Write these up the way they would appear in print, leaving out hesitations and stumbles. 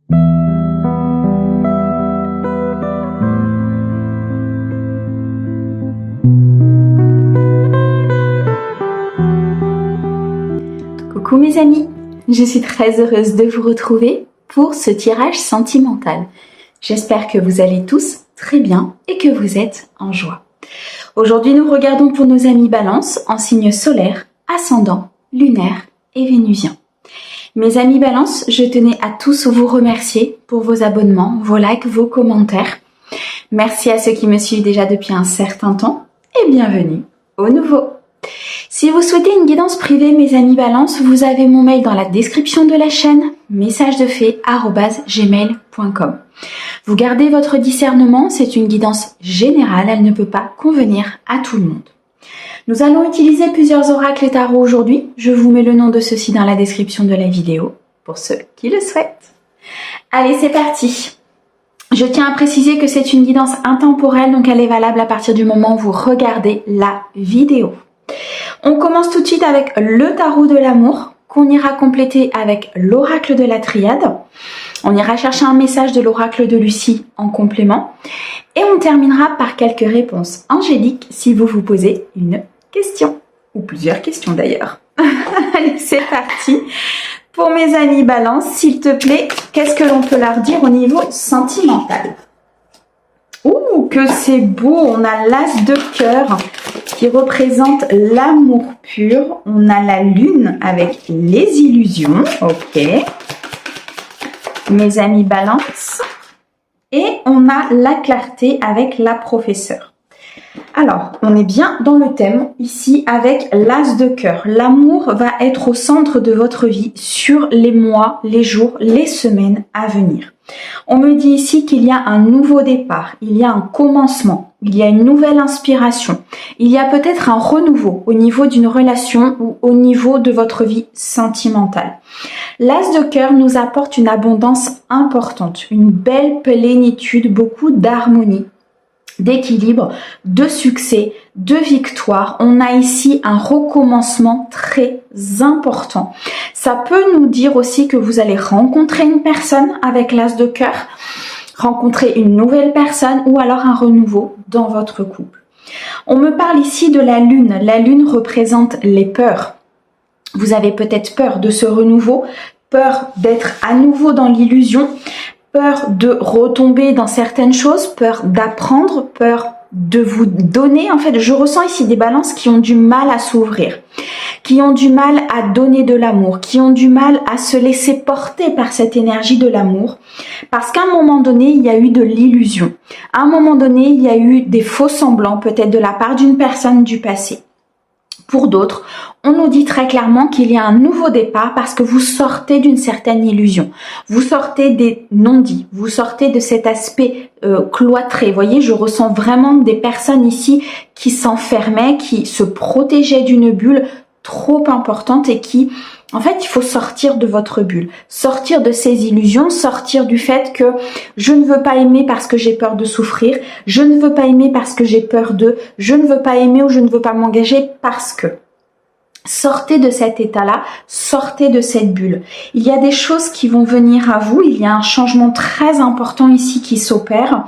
Coucou mes amis, je suis très heureuse de vous retrouver pour ce tirage sentimental. J'espère que vous allez tous très bien et que vous êtes en joie. Aujourd'hui, nous regardons pour nos amis Balance en signe solaire, ascendant, lunaire et vénusien. Mes amis Balance, je tenais à tous vous remercier pour vos abonnements, vos likes, vos commentaires. Merci à ceux qui me suivent déjà depuis un certain temps et bienvenue aux nouveaux. Si vous souhaitez une guidance privée, mes amis Balance, vous avez mon mail dans la description de la chaîne, messagesdefée@gmail.com. Vous gardez votre discernement, c'est une guidance générale, elle ne peut pas convenir à tout le monde. Nous allons utiliser plusieurs oracles et tarots aujourd'hui. Je vous mets le nom de ceux-ci dans la description de la vidéo, pour ceux qui le souhaitent. Allez, c'est parti. Je tiens à préciser que c'est une guidance intemporelle, donc elle est valable à partir du moment où vous regardez la vidéo. On commence tout de suite avec le tarot de l'amour, qu'on ira compléter avec l'oracle de la triade. On ira chercher un message de l'oracle de Lucie en complément. Et on terminera par quelques réponses angéliques si vous vous posez une question. Ou plusieurs questions d'ailleurs. Allez, c'est parti. Pour mes amis Balance, s'il te plaît, qu'est-ce que l'on peut leur dire au niveau sentimental? Ouh, que c'est beau. On a l'as de cœur qui représente l'amour pur. On a la lune avec les illusions. Ok. Mes amis Balance. Et on a la clarté avec la professeure. Alors, on est bien dans le thème ici avec l'as de cœur. L'amour va être au centre de votre vie sur les mois, les jours, les semaines à venir. On me dit ici qu'il y a un nouveau départ, il y a un commencement, il y a une nouvelle inspiration, il y a peut-être un renouveau au niveau d'une relation ou au niveau de votre vie sentimentale. L'as de cœur nous apporte une abondance importante, une belle plénitude, beaucoup d'harmonie, d'équilibre, de succès, de victoire. On a ici un recommencement très important. Ça peut nous dire aussi que vous allez rencontrer une personne avec l'as de cœur, rencontrer une nouvelle personne ou alors un renouveau dans votre couple. On me parle ici de la lune. La lune représente les peurs. Vous avez peut-être peur de ce renouveau, peur d'être à nouveau dans l'illusion, peur de retomber dans certaines choses, peur d'apprendre, peur de vous donner. En fait, je ressens ici des balances qui ont du mal à s'ouvrir, qui ont du mal à donner de l'amour, qui ont du mal à se laisser porter par cette énergie de l'amour, parce qu'à un moment donné, il y a eu de l'illusion. À un moment donné, il y a eu des faux semblants, peut-être de la part d'une personne du passé. Pour d'autres, on nous dit très clairement qu'il y a un nouveau départ parce que vous sortez d'une certaine illusion. Vous sortez des non-dits, vous sortez de cet aspect cloîtré. Vous voyez, je ressens vraiment des personnes ici qui s'enfermaient, qui se protégeaient d'une bulle trop importante et qui, en fait, il faut sortir de votre bulle, sortir de ces illusions, sortir du fait que je ne veux pas aimer parce que j'ai peur de souffrir, je ne veux pas aimer parce que j'ai peur de, je ne veux pas aimer ou je ne veux pas m'engager parce que. Sortez de cet état-là, sortez de cette bulle. Il y a des choses qui vont venir à vous, il y a un changement très important ici qui s'opère.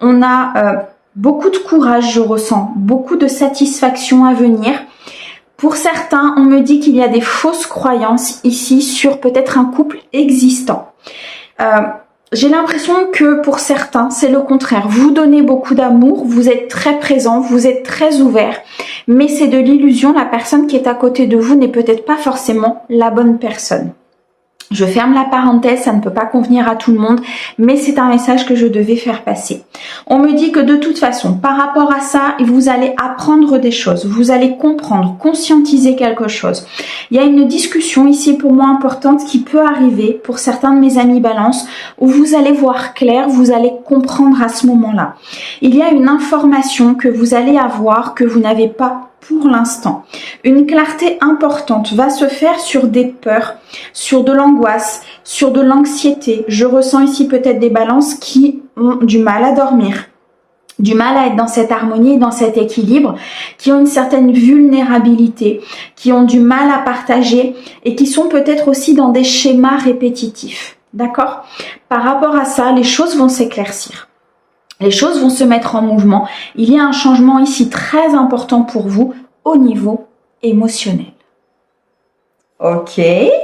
On a beaucoup de courage, je ressens, beaucoup de satisfaction à venir. Pour certains, on me dit qu'il y a des fausses croyances ici sur peut-être un couple existant. J'ai l'impression que pour certains, c'est le contraire. Vous donnez beaucoup d'amour, vous êtes très présent, vous êtes très ouvert, mais c'est de l'illusion. La personne qui est à côté de vous n'est peut-être pas forcément la bonne personne. Je ferme la parenthèse, ça ne peut pas convenir à tout le monde, mais c'est un message que je devais faire passer. On me dit que de toute façon, par rapport à ça, vous allez apprendre des choses, vous allez comprendre, conscientiser quelque chose. Il y a une discussion ici pour moi importante qui peut arriver pour certains de mes amis Balance, où vous allez voir clair, vous allez comprendre à ce moment-là. Il y a une information que vous allez avoir que vous n'avez pas pour l'instant. Une clarté importante va se faire sur des peurs, sur de l'angoisse, sur de l'anxiété. Je ressens ici peut-être des balances qui ont du mal à dormir, du mal à être dans cette harmonie, dans cet équilibre, qui ont une certaine vulnérabilité, qui ont du mal à partager et qui sont peut-être aussi dans des schémas répétitifs. D'accord? Par rapport à ça, les choses vont s'éclaircir. Les choses vont se mettre en mouvement. Il y a un changement ici très important pour vous au niveau émotionnel. Ok,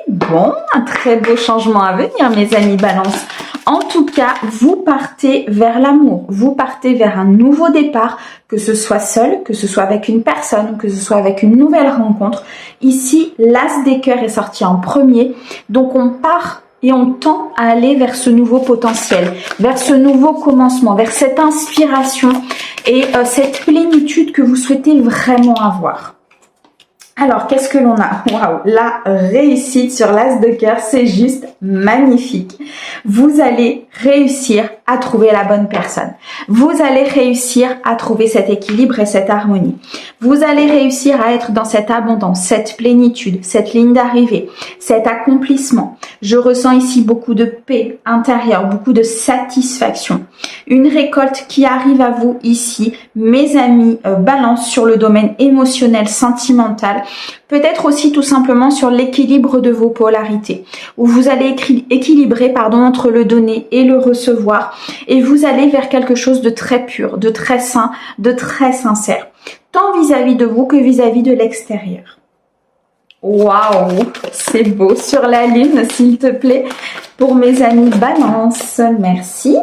bon, un très beau changement à venir, mes amis Balance. En tout cas, vous partez vers l'amour, vous partez vers un nouveau départ, que ce soit seul, que ce soit avec une personne, que ce soit avec une nouvelle rencontre. Ici, l'as des cœurs est sorti en premier, donc on part et on tend à aller vers ce nouveau potentiel, vers ce nouveau commencement, vers cette inspiration et cette plénitude que vous souhaitez vraiment avoir. Alors, qu'est-ce que l'on a? Waouh, la réussite sur l'as de cœur, c'est juste magnifique. Vous allez réussir à trouver la bonne personne. Vous allez réussir à trouver cet équilibre et cette harmonie. Vous allez réussir à être dans cette abondance, cette plénitude, cette ligne d'arrivée, cet accomplissement. Je ressens ici beaucoup de paix intérieure, beaucoup de satisfaction. Une récolte qui arrive à vous ici, mes amis, Balance sur le domaine émotionnel, sentimental. Peut-être aussi tout simplement sur l'équilibre de vos polarités, où vous allez équilibrer entre le donner et le recevoir, et vous allez vers quelque chose de très pur, de très sain, de très sincère, tant vis-à-vis de vous que vis-à-vis de l'extérieur. Waouh, c'est beau sur la lune, s'il te plaît, pour mes amis Balance, merci.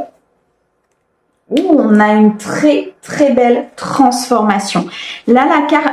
On a une très belle transformation. Là,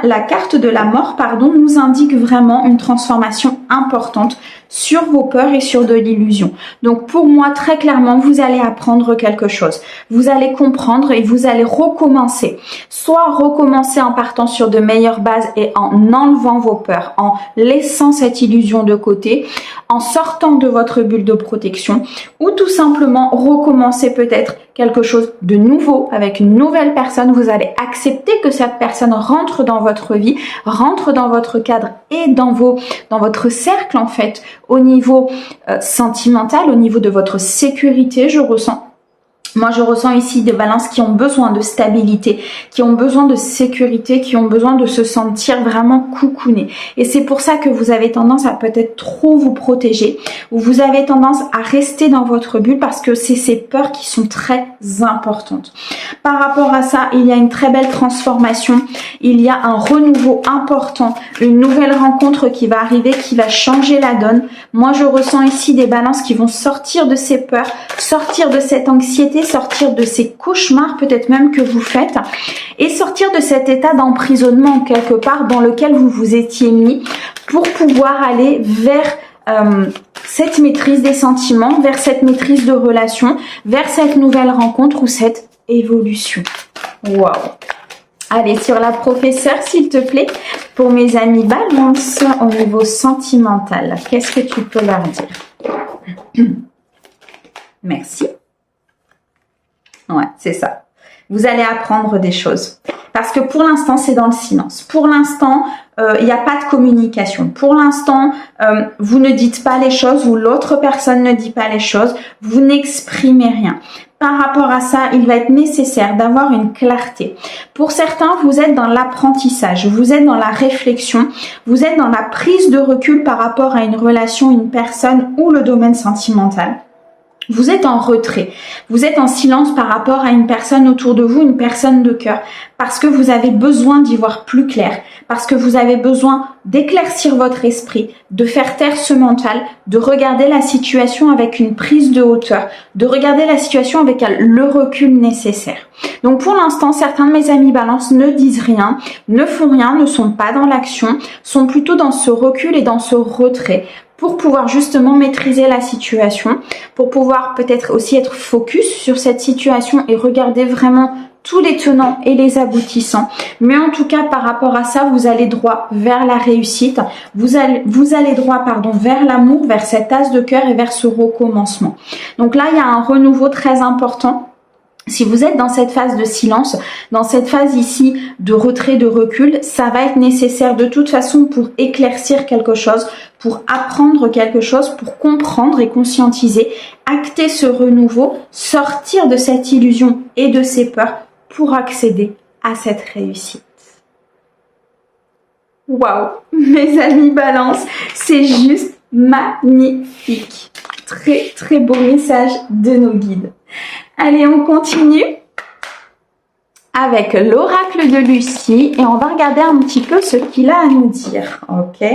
la carte de la mort, nous indique vraiment une transformation importante sur vos peurs et sur de l'illusion. Donc pour moi, très clairement, vous allez apprendre quelque chose. Vous allez comprendre et vous allez recommencer. Soit recommencer en partant sur de meilleures bases et en enlevant vos peurs, en laissant cette illusion de côté, en sortant de votre bulle de protection, ou tout simplement recommencer peut-être quelque chose de nouveau avec une nouvelle personne. Vous allez accepter que cette personne rentre dans votre vie, rentre dans votre cadre et dans votre cercle en fait, au niveau sentimental, au niveau de votre sécurité. Je ressens ici des balances qui ont besoin de stabilité, qui ont besoin de sécurité, qui ont besoin de se sentir vraiment coucounés. Et c'est pour ça que vous avez tendance à peut-être trop vous protéger, ou vous avez tendance à rester dans votre bulle parce que c'est ces peurs qui sont très importantes. Par rapport à ça, il y a une très belle transformation, il y a un renouveau important, une nouvelle rencontre qui va arriver, qui va changer la donne. Moi, je ressens ici des balances qui vont sortir de ces peurs, sortir de cette anxiété, sortir de ces cauchemars peut-être même que vous faites et sortir de cet état d'emprisonnement quelque part dans lequel vous vous étiez mis pour pouvoir aller vers cette maîtrise des sentiments, vers cette maîtrise de relation, vers cette nouvelle rencontre ou cette évolution. Waouh! Allez, sur la professeure, s'il te plaît, pour mes amis Balance au niveau sentimental, qu'est-ce que tu peux leur dire? Merci. Ouais, c'est ça. Vous allez apprendre des choses. Parce que pour l'instant, c'est dans le silence. Pour l'instant, il n'y a pas de communication. Pour l'instant, vous ne dites pas les choses ou l'autre personne ne dit pas les choses. Vous n'exprimez rien. Par rapport à ça, il va être nécessaire d'avoir une clarté. Pour certains, vous êtes dans l'apprentissage, vous êtes dans la réflexion, vous êtes dans la prise de recul par rapport à une relation, une personne ou le domaine sentimental. Vous êtes en retrait, vous êtes en silence par rapport à une personne autour de vous, une personne de cœur, parce que vous avez besoin d'y voir plus clair, parce que vous avez besoin d'éclaircir votre esprit, de faire taire ce mental, de regarder la situation avec une prise de hauteur, de regarder la situation avec le recul nécessaire. Donc pour l'instant, certains de mes amis Balance ne disent rien, ne font rien, ne sont pas dans l'action, sont plutôt dans ce recul et dans ce retrait, pour pouvoir justement maîtriser la situation, pour pouvoir peut-être aussi être focus sur cette situation et regarder vraiment tous les tenants et les aboutissants. Mais en tout cas, par rapport à ça, vous allez droit vers la réussite, vous allez droit vers l'amour, vers cet as de cœur et vers ce recommencement. Donc là, il y a un renouveau très important. Si vous êtes dans cette phase de silence, dans cette phase ici de retrait, de recul, ça va être nécessaire de toute façon pour éclaircir quelque chose, pour apprendre quelque chose, pour comprendre et conscientiser, acter ce renouveau, sortir de cette illusion et de ces peurs pour accéder à cette réussite. Waouh, mes amis Balance, c'est juste magnifique. très beau message de nos guides. Allez, on continue avec l'oracle de Lucie et on va regarder un petit peu ce qu'il a à nous dire. Ok,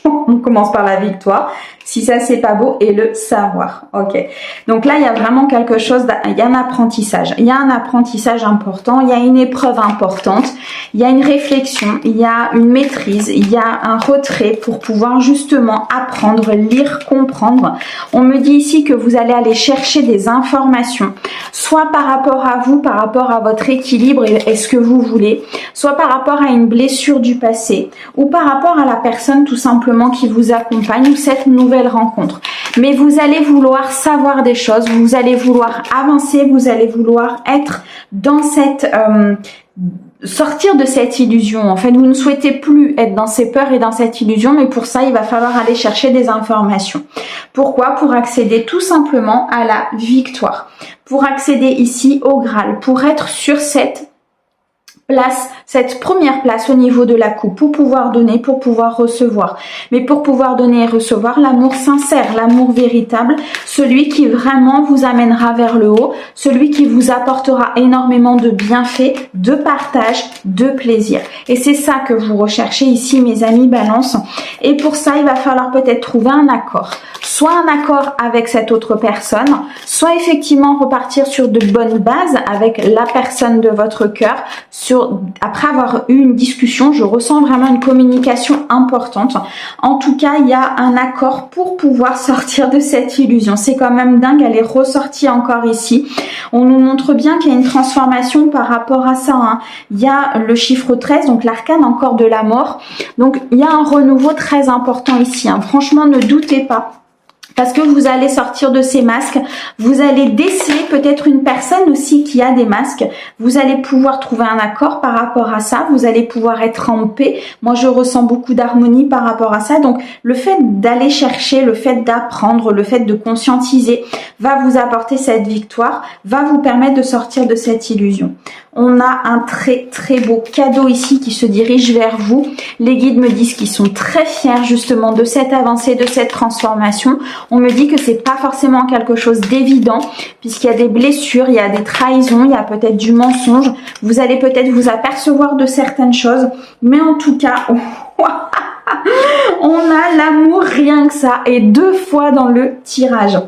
on commence par la victoire. Si ça c'est pas beau, et le savoir. Ok. Donc là il y a vraiment quelque chose, il y a un apprentissage. Il y a un apprentissage important, il y a une épreuve importante, il y a une réflexion, il y a une maîtrise, il y a un retrait pour pouvoir justement apprendre, lire, comprendre. On me dit ici que vous allez aller chercher des informations, soit par rapport à vous, par rapport à votre équilibre et ce que vous voulez, soit par rapport à une blessure du passé, ou par rapport à la personne tout simplement qui vous accompagne, ou cette nouvelle rencontre. Mais vous allez vouloir savoir des choses, vous allez vouloir avancer, vous allez vouloir être dans cette sortir de cette illusion. En fait, vous ne souhaitez plus être dans ces peurs et dans cette illusion, mais pour ça, il va falloir aller chercher des informations. Pourquoi? Pour accéder tout simplement à la victoire. Pour accéder ici au Graal, pour être sur cette place, cette première place au niveau de la coupe, pour pouvoir donner, pour pouvoir recevoir. Mais pour pouvoir donner et recevoir, l'amour sincère, l'amour véritable, celui qui vraiment vous amènera vers le haut, celui qui vous apportera énormément de bienfaits, de partage, de plaisir. Et c'est ça que vous recherchez ici, mes amis Balance. Et pour ça, il va falloir peut-être trouver un accord. Soit un accord avec cette autre personne, soit effectivement repartir sur de bonnes bases avec la personne de votre cœur. Après avoir eu une discussion, je ressens vraiment une communication importante. En tout cas, il y a un accord pour pouvoir sortir de cette illusion. C'est quand même dingue, elle est ressortie encore ici. On nous montre bien qu'il y a une transformation par rapport à ça. Hein. Il y a le chiffre 13, donc l'arcane encore de la mort. Donc, il y a un renouveau très important ici. Hein. Franchement, ne doutez pas. Parce que vous allez sortir de ces masques, vous allez déceler peut-être une personne aussi qui a des masques. Vous allez pouvoir trouver un accord par rapport à ça. Vous allez pouvoir être en paix. Moi, je ressens beaucoup d'harmonie par rapport à ça. Donc, le fait d'aller chercher, le fait d'apprendre, le fait de conscientiser va vous apporter cette victoire, va vous permettre de sortir de cette illusion. On a un très beau cadeau ici qui se dirige vers vous. Les guides me disent qu'ils sont très fiers justement de cette avancée, de cette transformation. On me dit que c'est pas forcément quelque chose d'évident puisqu'il y a des blessures, il y a des trahisons, il y a peut-être du mensonge. Vous allez peut-être vous apercevoir de certaines choses, mais en tout cas, on a l'amour rien que ça et 2 fois dans le tirage.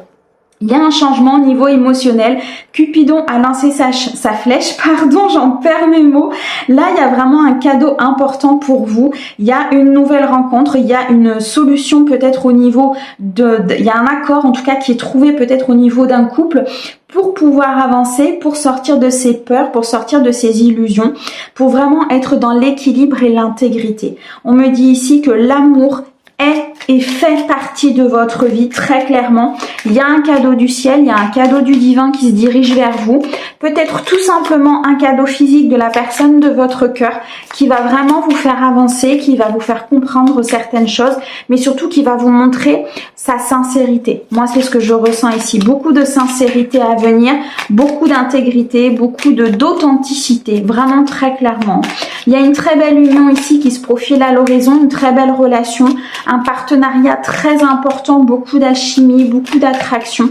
Il y a un changement au niveau émotionnel. Cupidon a lancé sa flèche. Pardon, j'en perds mes mots. Là, il y a vraiment un cadeau important pour vous. Il y a une nouvelle rencontre. Il y a une solution peut-être au niveau il y a un accord en tout cas qui est trouvé peut-être au niveau d'un couple pour pouvoir avancer, pour sortir de ses peurs, pour sortir de ses illusions, pour vraiment être dans l'équilibre et l'intégrité. On me dit ici que l'amour est et fait partie de votre vie très clairement. Il y a un cadeau du ciel, il y a un cadeau du divin qui se dirige vers vous. Peut-être tout simplement un cadeau physique de la personne de votre cœur qui va vraiment vous faire avancer, qui va vous faire comprendre certaines choses, mais surtout qui va vous montrer sa sincérité. Moi, c'est ce que je ressens ici. Beaucoup de sincérité à venir, beaucoup d'intégrité, beaucoup d'authenticité, vraiment très clairement. Il y a une très belle union ici qui se profile à l'horizon, une très belle relation, un partenariat très important, beaucoup d'alchimie, beaucoup d'attraction.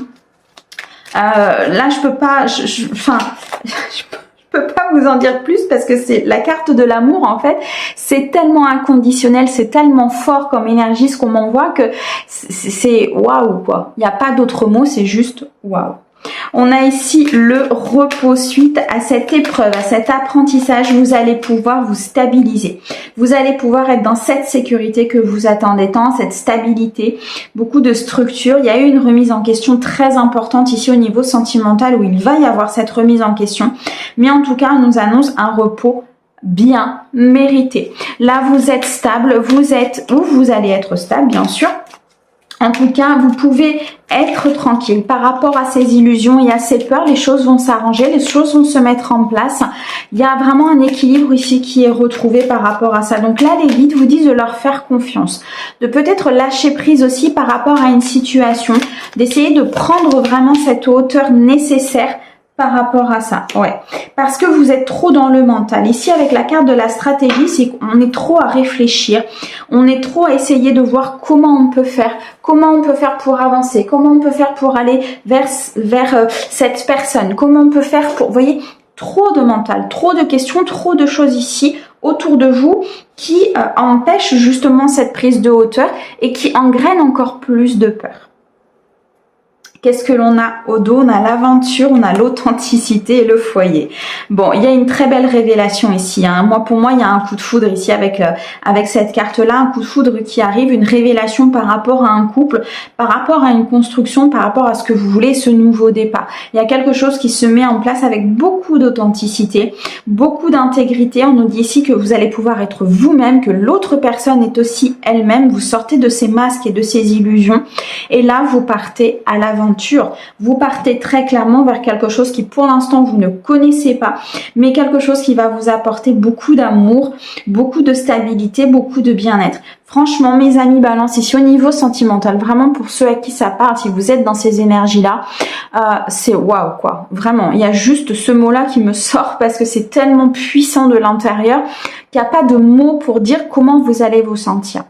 Là, je peux pas, je peux pas vous en dire plus parce que c'est la carte de l'amour en fait. C'est tellement inconditionnel, c'est tellement fort comme énergie ce qu'on m'envoie que c'est waouh quoi. Il n'y a pas d'autre mot, c'est juste waouh. On a ici le repos suite à cette épreuve, à cet apprentissage. Vous allez pouvoir vous stabiliser. Vous allez pouvoir être dans cette sécurité que vous attendez tant, cette stabilité, beaucoup de structure. Il y a eu une remise en question très importante ici au niveau sentimental où il va y avoir cette remise en question. Mais en tout cas, on nous annonce un repos bien mérité. Là, vous êtes stable, vous allez être stable, bien sûr. En tout cas, vous pouvez être tranquille par rapport à ces illusions et à ces peurs. Les choses vont s'arranger, les choses vont se mettre en place. Il y a vraiment un équilibre ici qui est retrouvé par rapport à ça. Donc là, les guides vous disent de leur faire confiance, de peut-être lâcher prise aussi par rapport à une situation, d'essayer de prendre vraiment cette hauteur nécessaire par rapport à ça, ouais. Parce que vous êtes trop dans le mental. Ici, avec la carte de la stratégie, c'est qu'on est trop à réfléchir. On est trop à essayer de voir comment on peut faire pour avancer, comment on peut faire pour aller vers cette personne, comment on peut faire pour, vous voyez, trop de mental, trop de questions, trop de choses ici autour de vous qui empêchent justement cette prise de hauteur et qui engrainent encore plus de peur. Qu'est-ce que l'on a au dos? On a l'aventure, on a l'authenticité et le foyer. Bon, il y a une très belle révélation ici. Hein. Pour moi, il y a un coup de foudre ici avec cette carte-là, un coup de foudre qui arrive, une révélation par rapport à un couple, par rapport à une construction, par rapport à ce que vous voulez, ce nouveau départ. Il y a quelque chose qui se met en place avec beaucoup d'authenticité, beaucoup d'intégrité. On nous dit ici que vous allez pouvoir être vous-même, que l'autre personne est aussi elle-même. Vous sortez de ces masques et de ces illusions. Et là, vous partez à l'aventure. Vous partez très clairement vers quelque chose qui pour l'instant vous ne connaissez pas, mais quelque chose qui va vous apporter beaucoup d'amour, beaucoup de stabilité, beaucoup de bien-être. Franchement, mes amis Balance, ici au niveau sentimental, vraiment pour ceux à qui ça parle, si vous êtes dans ces énergies-là, c'est waouh quoi. Vraiment, il y a juste ce mot-là qui me sort parce que c'est tellement puissant de l'intérieur qu'il n'y a pas de mots pour dire comment vous allez vous sentir.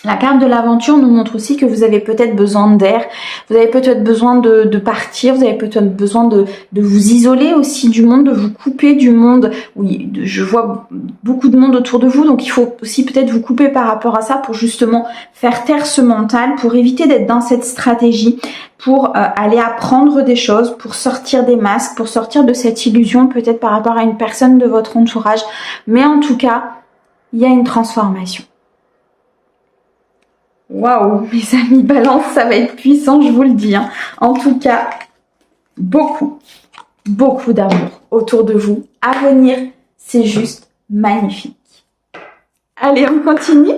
La carte de l'aventure nous montre aussi que vous avez peut-être besoin d'air, vous avez peut-être besoin de partir, vous avez peut-être besoin de vous isoler aussi du monde, de vous couper du monde. Oui, je vois beaucoup de monde autour de vous, donc il faut aussi peut-être vous couper par rapport à ça pour justement faire taire ce mental, pour éviter d'être dans cette stratégie, pour aller apprendre des choses, pour sortir des masques, pour sortir de cette illusion peut-être par rapport à une personne de votre entourage. Mais en tout cas, il y a une transformation. Waouh, mes amis Balance, ça va être puissant, je vous le dis. Hein. En tout cas, beaucoup d'amour autour de vous. À venir, c'est juste magnifique. Allez, on continue.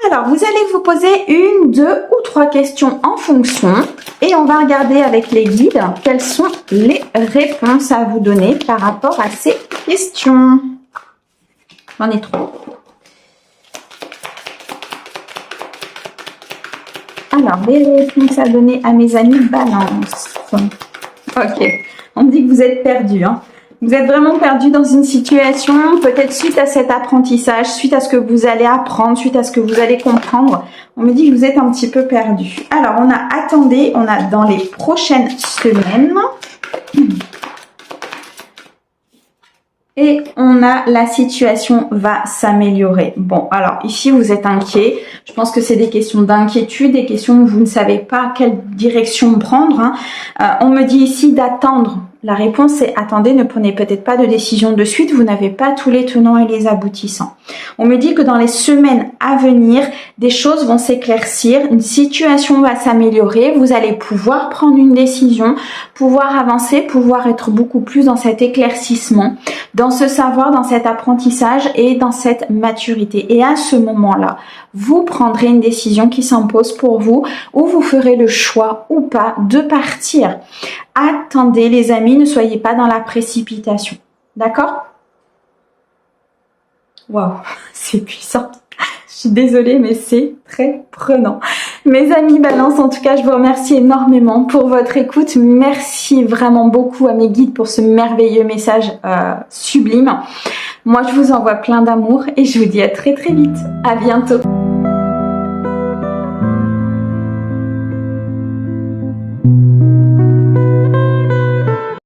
Alors, vous allez vous poser 1, 2 ou 3 questions en fonction. Et on va regarder avec les guides quelles sont les réponses à vous donner par rapport à ces questions. J'en ai 3. Alors, les réponses à donner à mes amis Balance. Ok, on me dit que vous êtes perdus. Hein. Vous êtes vraiment perdus dans une situation, peut-être suite à cet apprentissage, suite à ce que vous allez apprendre, suite à ce que vous allez comprendre. On me dit que vous êtes un petit peu perdus. Alors, on a dans les prochaines semaines. Et on a la situation va s'améliorer. Bon, alors ici vous êtes inquiet. Je pense que c'est des questions d'inquiétude, des questions où vous ne savez pas quelle direction prendre. Hein. On me dit ici d'attendre. La réponse est attendez, ne prenez peut-être pas de décision de suite, vous n'avez pas tous les tenants et les aboutissants. On me dit que dans les semaines à venir, des choses vont s'éclaircir, une situation va s'améliorer, vous allez pouvoir prendre une décision, pouvoir avancer, pouvoir être beaucoup plus dans cet éclaircissement, dans ce savoir, dans cet apprentissage et dans cette maturité. Et à ce moment-là, vous prendrez une décision qui s'impose pour vous, ou vous ferez le choix ou pas de partir. Attendez les amis, ne soyez pas dans la précipitation. D'accord? Waouh, c'est puissant. Je suis désolée, mais c'est très prenant. Mes amis Balance, en tout cas, je vous remercie énormément pour votre écoute. Merci vraiment beaucoup à mes guides pour ce merveilleux message sublime. Moi, je vous envoie plein d'amour et je vous dis à très très vite. À bientôt.